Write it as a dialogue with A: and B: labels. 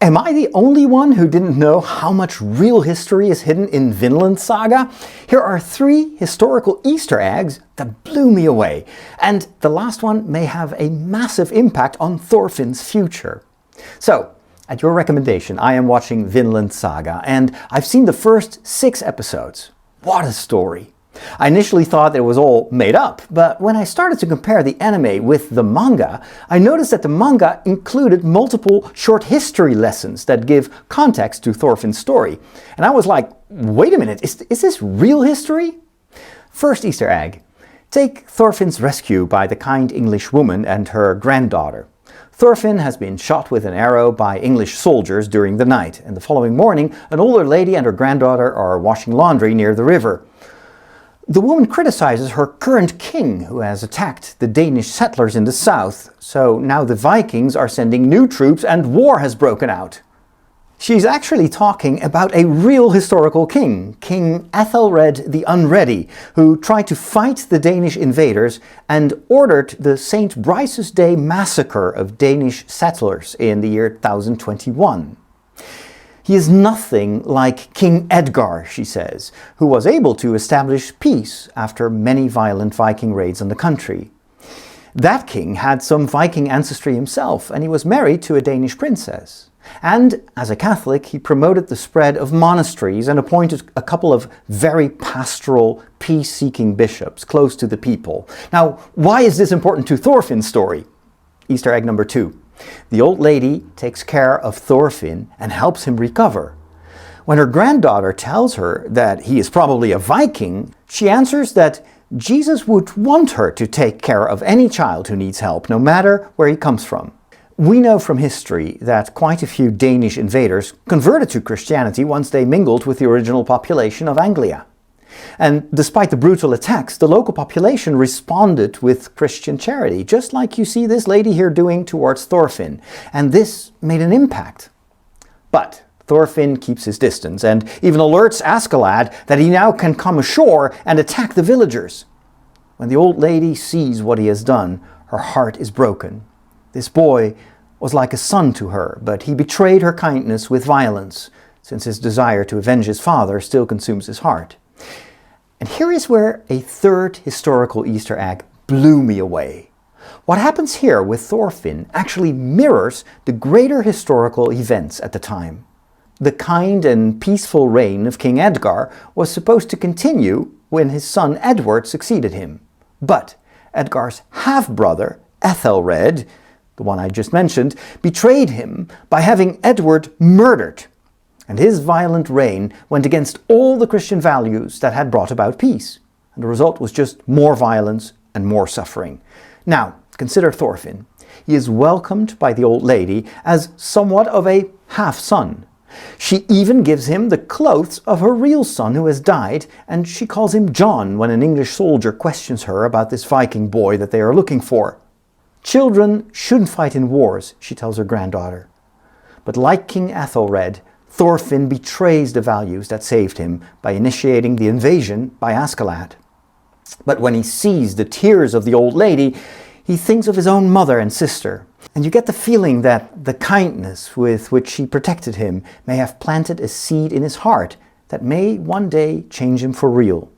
A: Am I the only one who didn't know how much real history is hidden in Vinland Saga? Here are 3 historical Easter eggs that blew me away, and the last one may have a massive impact on Thorfinn's future. So, at your recommendation, I am watching Vinland Saga, and I've seen the first 6 episodes. What a story! I initially thought that it was all made up, but when I started to compare the anime with the manga, I noticed that the manga included multiple short history lessons that give context to Thorfinn's story. And I was like, wait a minute, is this real history? First Easter egg. Take Thorfinn's rescue by the kind English woman and her granddaughter. Thorfinn has been shot with an arrow by English soldiers during the night, and the following morning an older lady and her granddaughter are washing laundry near the river. The woman criticizes her current king, who has attacked the Danish settlers in the south, so now the Vikings are sending new troops and war has broken out. She's actually talking about a real historical king, King Ethelred the Unready, who tried to fight the Danish invaders and ordered the St. Brice's Day massacre of Danish settlers in the year 1021. He is nothing like King Edgar, she says, who was able to establish peace after many violent Viking raids on the country. That king had some Viking ancestry himself, and he was married to a Danish princess. And as a Catholic, he promoted the spread of monasteries and appointed a couple of very pastoral, peace-seeking bishops close to the people. Now, why is this important to Thorfinn's story? Easter egg number 2. The old lady takes care of Thorfinn and helps him recover. When her granddaughter tells her that he is probably a Viking, she answers that Jesus would want her to take care of any child who needs help, no matter where he comes from. We know from history that quite a few Danish invaders converted to Christianity once they mingled with the original population of Anglia. And despite the brutal attacks, the local population responded with Christian charity, just like you see this lady here doing towards Thorfinn. And this made an impact. But Thorfinn keeps his distance and even alerts Askeladd that he now can come ashore and attack the villagers. When the old lady sees what he has done, her heart is broken. This boy was like a son to her, but he betrayed her kindness with violence, since his desire to avenge his father still consumes his heart. And here is where a third historical Easter egg blew me away. What happens here with Thorfinn actually mirrors the greater historical events at the time. The kind and peaceful reign of King Edgar was supposed to continue when his son Edward succeeded him. But Edgar's half-brother, Ethelred, the one I just mentioned, betrayed him by having Edward murdered. And his violent reign went against all the Christian values that had brought about peace. And the result was just more violence and more suffering. Now, consider Thorfinn. He is welcomed by the old lady as somewhat of a half-son. She even gives him the clothes of her real son who has died, and she calls him John when an English soldier questions her about this Viking boy that they are looking for. Children shouldn't fight in wars, she tells her granddaughter. But like King Ethelred, Thorfinn betrays the values that saved him by initiating the invasion by Askeladd. But when he sees the tears of the old lady, he thinks of his own mother and sister. And you get the feeling that the kindness with which she protected him may have planted a seed in his heart that may one day change him for real.